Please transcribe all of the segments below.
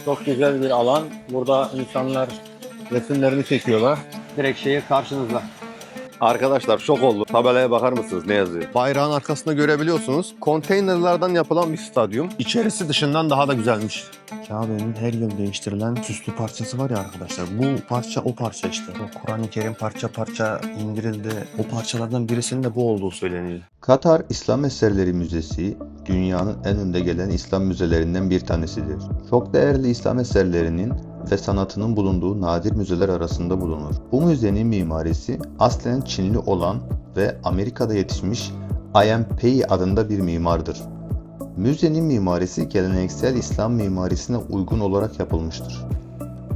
Çok güzel bir alan. Burada insanlar resimlerini çekiyorlar. Direkt şehir karşınızda. Arkadaşlar şok oldu. Tabelaya bakar mısınız ne yazıyor? Bayrağın arkasında görebiliyorsunuz. Konteynerlardan yapılan bir stadyum. İçerisi dışından daha da güzelmiş. Kabe'nin her yıl değiştirilen süslü parçası var ya arkadaşlar. Bu parça o parça işte. O Kur'an-ı Kerim parça parça indirildi. O parçalardan birisinin de bu olduğu söyleniyor. Katar İslam Eserleri Müzesi, dünyanın en önde gelen İslam müzelerinden bir tanesidir. Çok değerli İslam eserlerinin ve sanatının bulunduğu nadir müzeler arasında bulunur. Bu müzenin mimarisi aslen Çinli olan ve Amerika'da yetişmiş Ian Pei adında bir mimardır. Müzenin mimarisi geleneksel İslam mimarisine uygun olarak yapılmıştır.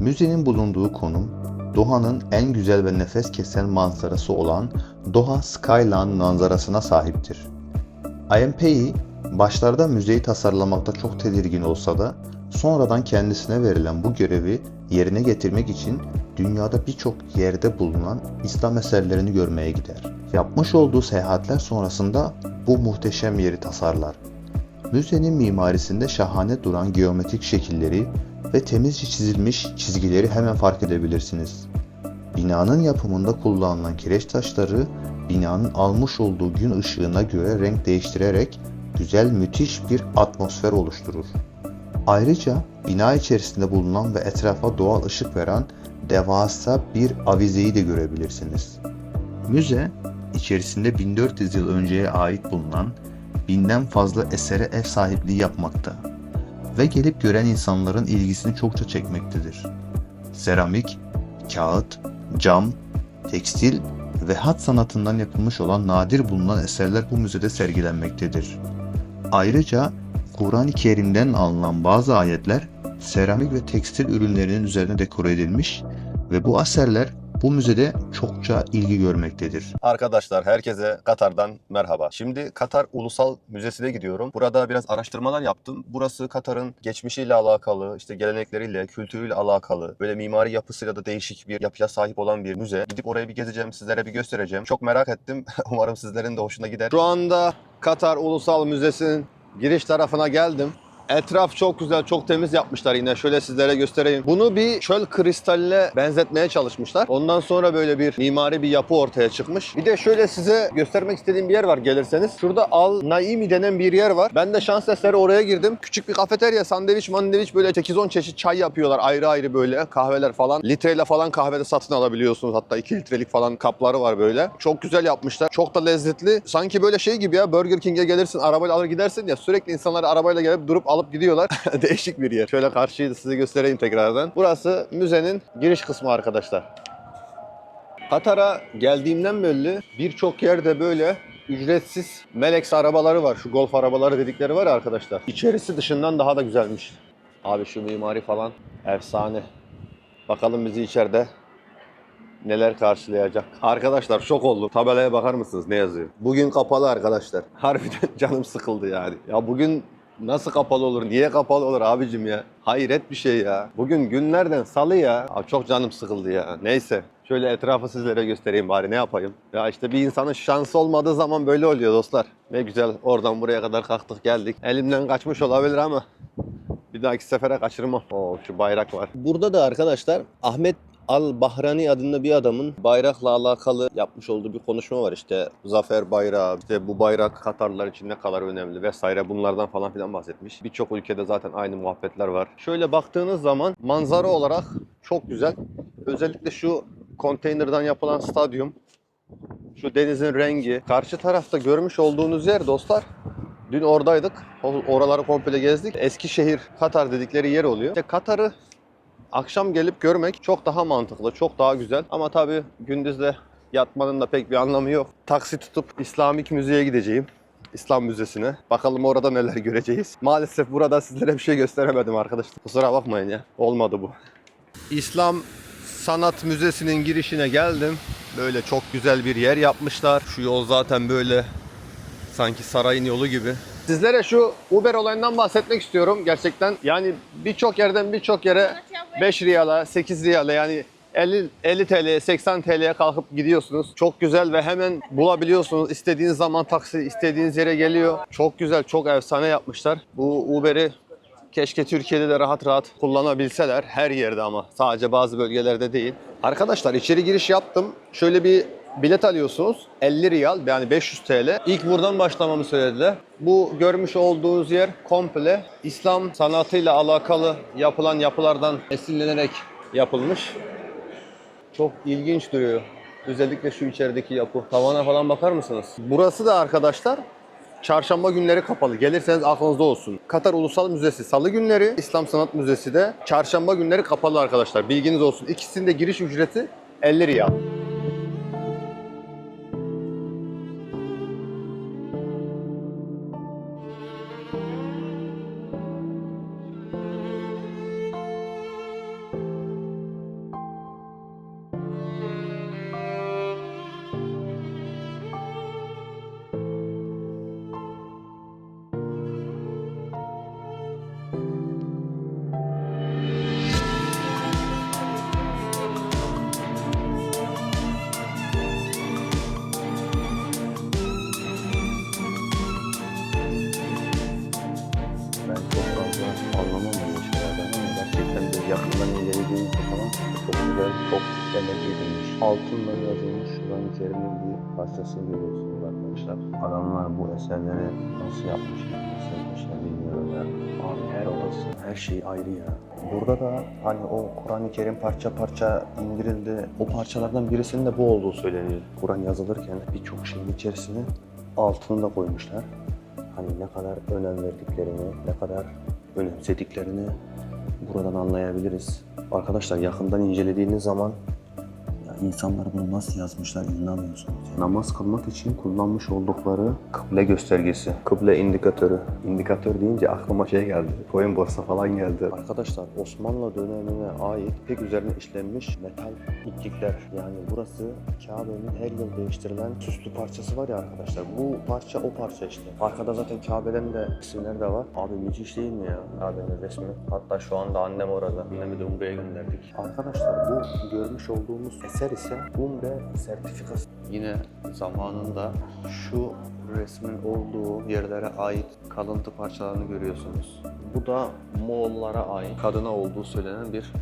Müzenin bulunduğu konum, Doha'nın en güzel ve nefes kesen manzarası olan Doha Skyline manzarasına sahiptir. Ian Pei, başlarda müzeyi tasarlamakta çok tedirgin olsa da sonradan kendisine verilen bu görevi yerine getirmek için dünyada birçok yerde bulunan İslam eserlerini görmeye gider. Yapmış olduğu seyahatler sonrasında bu muhteşem yeri tasarlar. Müzenin mimarisinde şahane duran geometrik şekilleri ve temizce çizilmiş çizgileri hemen fark edebilirsiniz. Binanın yapımında kullanılan kireç taşları, binanın almış olduğu gün ışığına göre renk değiştirerek güzel, müthiş bir atmosfer oluşturur. Ayrıca bina içerisinde bulunan ve etrafa doğal ışık veren devasa bir avizeyi de görebilirsiniz. Müze, içerisinde 1400 yıl önceye ait bulunan binden fazla esere ev sahipliği yapmakta ve gelip gören insanların ilgisini çokça çekmektedir. Seramik, kağıt, cam, tekstil ve hat sanatından yapılmış olan nadir bulunan eserler bu müzede sergilenmektedir. Ayrıca Kur'an-ı Kerim'den alınan bazı ayetler seramik ve tekstil ürünlerinin üzerine dekore edilmiş ve bu eserler bu müzede çokça ilgi görmektedir. Arkadaşlar herkese Katar'dan merhaba. Şimdi Katar Ulusal Müzesi'ne gidiyorum. Burada biraz araştırmalar yaptım. Burası Katar'ın geçmişiyle alakalı, işte gelenekleriyle, kültürüyle alakalı, böyle mimari yapısıyla da değişik bir yapıya sahip olan bir müze. Gidip oraya bir gezeceğim, sizlere bir göstereceğim. Çok merak ettim. Umarım sizlerin de hoşuna gider. Şu anda Katar Ulusal Müzesi'nin giriş tarafına geldim. Etraf çok güzel, çok temiz yapmışlar yine. Şöyle sizlere göstereyim. Bunu bir çöl kristaline benzetmeye çalışmışlar. Ondan sonra böyle bir mimari bir yapı ortaya çıkmış. Bir de şöyle size göstermek istediğim bir yer var gelirseniz. Şurada Al Naimi denen bir yer var. Ben de şans eseri oraya girdim. Küçük bir kafeterya, sandviç, mandviç böyle 8-10 çeşit çay yapıyorlar. Ayrı ayrı böyle kahveler falan. Litreyle falan kahvede satın alabiliyorsunuz. Hatta 2 litrelik falan kapları var böyle. Çok güzel yapmışlar. Çok da lezzetli. Sanki böyle şey gibi ya, Burger King'e gelirsin, arabayla alır gidersin ya, sürekli insanlar arabayla gelip durup alıp gidiyorlar. Değişik bir yer. Şöyle karşıyı da size göstereyim tekrardan. Burası müzenin giriş kısmı arkadaşlar. Katar'a geldiğimden belli birçok yerde böyle ücretsiz Melex arabaları var. Şu golf arabaları dedikleri var ya arkadaşlar. İçerisi dışından daha da güzelmiş. Abi şu mimari falan efsane. Bakalım bizi içeride neler karşılayacak. Arkadaşlar şok oldum. Tabelaya bakar mısınız ne yazıyor? Bugün kapalı arkadaşlar. Harbiden canım sıkıldı yani. Ya bugün nasıl kapalı olur? Niye kapalı olur abicim ya? Hayret bir şey ya. Bugün günlerden salı ya. Abi çok canım sıkıldı ya. Neyse. Şöyle etrafı sizlere göstereyim bari, ne yapayım. Ya işte bir insanın şansı olmadığı zaman böyle oluyor dostlar. Ne güzel oradan buraya kadar kalktık geldik. Elimden kaçmış olabilir ama bir dahaki sefere kaçırmam. Oo, şu bayrak var. Burada da arkadaşlar Ahmet Al-Bahrani adında bir adamın bayrakla alakalı yapmış olduğu bir konuşma var. İşte zafer bayrağı, işte bu bayrak Katarlılar için ne kadar önemli vesaire, bunlardan falan filan bahsetmiş. Birçok ülkede zaten aynı muhabbetler var. Şöyle baktığınız zaman manzara olarak çok güzel. Özellikle şu konteynerden yapılan stadyum, şu denizin rengi, karşı tarafta görmüş olduğunuz yer dostlar. Dün oradaydık. Oraları komple gezdik. Eskişehir, Katar dedikleri yer oluyor. İşte Katar'ı akşam gelip görmek çok daha mantıklı, çok daha güzel. Ama tabii gündüzde yatmanın da pek bir anlamı yok. Taksi tutup İslamik Müze'ye gideceğim. İslam Müzesi'ne. Bakalım orada neler göreceğiz. Maalesef burada sizlere bir şey gösteremedim arkadaşlar. Kusura bakmayın ya. Olmadı bu. İslam Sanat Müzesi'nin girişine geldim. Böyle çok güzel bir yer yapmışlar. Şu yol zaten böyle sanki sarayın yolu gibi. Sizlere şu Uber olayından bahsetmek istiyorum gerçekten. Yani birçok yerden birçok yere 5 riyala, 8 riyala, yani 50 TL, 80 TL'ye kalkıp gidiyorsunuz. Çok güzel ve hemen bulabiliyorsunuz. İstediğiniz zaman taksi istediğiniz yere geliyor. Çok güzel, çok efsane yapmışlar. Bu Uber'i Keşke Türkiye'de de rahat rahat kullanabilseler her yerde ama sadece bazı bölgelerde değil. Arkadaşlar içeri giriş yaptım. Şöyle bir bilet alıyorsunuz. 50 riyal yani 500 TL. İlk buradan başlamamı söylediler. Bu görmüş olduğunuz yer komple İslam sanatıyla alakalı yapılan yapılardan esinlenerek yapılmış. Çok ilginç duruyor. Özellikle şu içerideki yapı. Tavana falan bakar mısınız? Burası da arkadaşlar çarşamba günleri kapalı. Gelirseniz aklınızda olsun. Katar Ulusal Müzesi salı günleri, İslam Sanat Müzesi de çarşamba günleri kapalı arkadaşlar. Bilginiz olsun. İkisinin de giriş ücreti 50 riyal. Ben çok fazla anlamam böyle şeylerden ama gerçekten de yakından incelediğinizde falan çok güzel, çok emek edilmiş. Altınla yazılmış Kur'an-ı Kerim'in bir parçasını görüyorsunuz arkadaşlar. Adamlar bu eserleri nasıl yapmışlar, nasıl yapmışlar bilmiyorum ya. Abi her odası, her şey ayrı ya. Burada da hani o Kur'an-ı Kerim parça parça indirildi. O parçalardan birisinin de bu olduğu söyleniyor. Kur'an yazılırken birçok şeyin içerisine altını da koymuşlar. Hani ne kadar önem verdiklerini, ne kadar önemsediklerini buradan anlayabiliriz. Arkadaşlar yakından incelediğiniz zaman ya insanlar bunu nasıl yazmışlar inanamıyorsunuz. Namaz kılmak için kullanmış oldukları kıble göstergesi, kıble indikatörü. İndikatör deyince aklıma şey geldi, coin borsa falan geldi. Arkadaşlar Osmanlı dönemine ait ipek üzerine işlenmiş metal iplikler. Yani burası Kabe'nin her yıl değiştirilen süslü parçası var ya arkadaşlar. Bu parça o parça işte. Arkada zaten Kabe'den de isimler de var. Abi müthiş değil mi ya Kabe'nin resmi? Hatta şu anda annem orada. Annemi de Umre'ye gönderdik. Arkadaşlar bu görmüş olduğumuz eser ise Umre sertifikası. Yine zamanında şu resmin olduğu yerlere ait kalıntı parçalarını görüyorsunuz. Bu da Moğollara ait kadına olduğu söylenen bir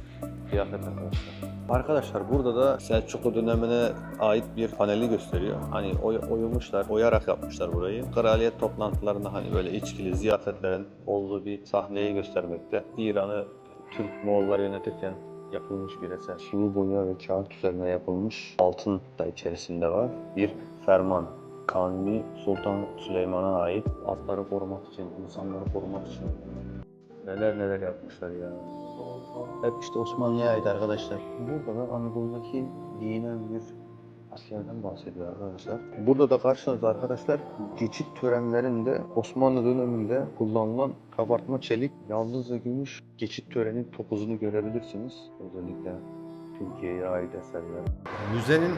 kıyafet arkadaşlar. Arkadaşlar burada da Selçuklu dönemine ait bir paneli gösteriyor. Hani oyulmuşlar, oyarak yapmışlar burayı. Kraliyet toplantılarında hani böyle içkili ziyafetlerin olduğu bir sahneyi göstermekte. İran'ı Türk Moğollar yönetirken yapılmış bir eser. Sulu boya ve kağıt üzerine yapılmış. Altın da içerisinde var. Bir ferman. Kanuni Sultan Süleyman'a ait. Atları korumak için, insanları korumak için neler neler yapmışlar ya. Hep işte Osmanlı'ya ait arkadaşlar. Burada da Anadolu'daki dinen bir askerden bahsediyor arkadaşlar. Burada da karşınızda arkadaşlar geçit törenlerinde Osmanlı döneminde kullanılan kabartma çelik, yaldız ve gümüş geçit törenin topuzunu görebilirsiniz. Özellikle Türkiye'ye ait eserler. Müzenin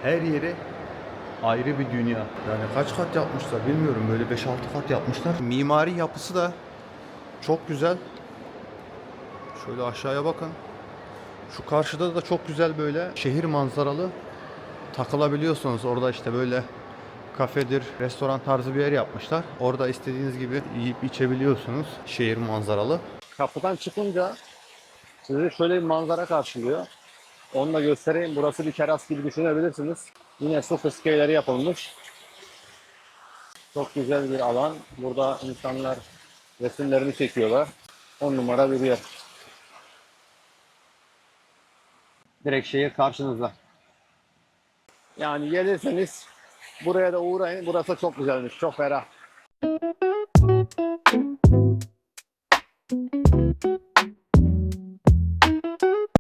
her yeri ayrı bir dünya. Yani kaç kat yapmışlar bilmiyorum. Böyle 5-6 kat yapmışlar. Mimari yapısı da çok güzel. Şöyle aşağıya bakın. Şu karşıda da çok güzel böyle şehir manzaralı takılabiliyorsunuz. Orada işte böyle kafedir, restoran tarzı bir yer yapmışlar. Orada istediğiniz gibi yiyip içebiliyorsunuz. Şehir manzaralı. Kapıdan çıkınca sizi şöyle bir manzara karşılıyor. Onu da göstereyim. Burası bir teras gibi düşünebilirsiniz. Yine su fıskiyeleri yapılmış. Çok güzel bir alan. Burada insanlar resimlerini çekiyorlar. 10 numara bir yer. Direkt şehir karşınızda. Yani gelirseniz buraya da uğrayın. Burası çok güzelmiş. Çok ferah.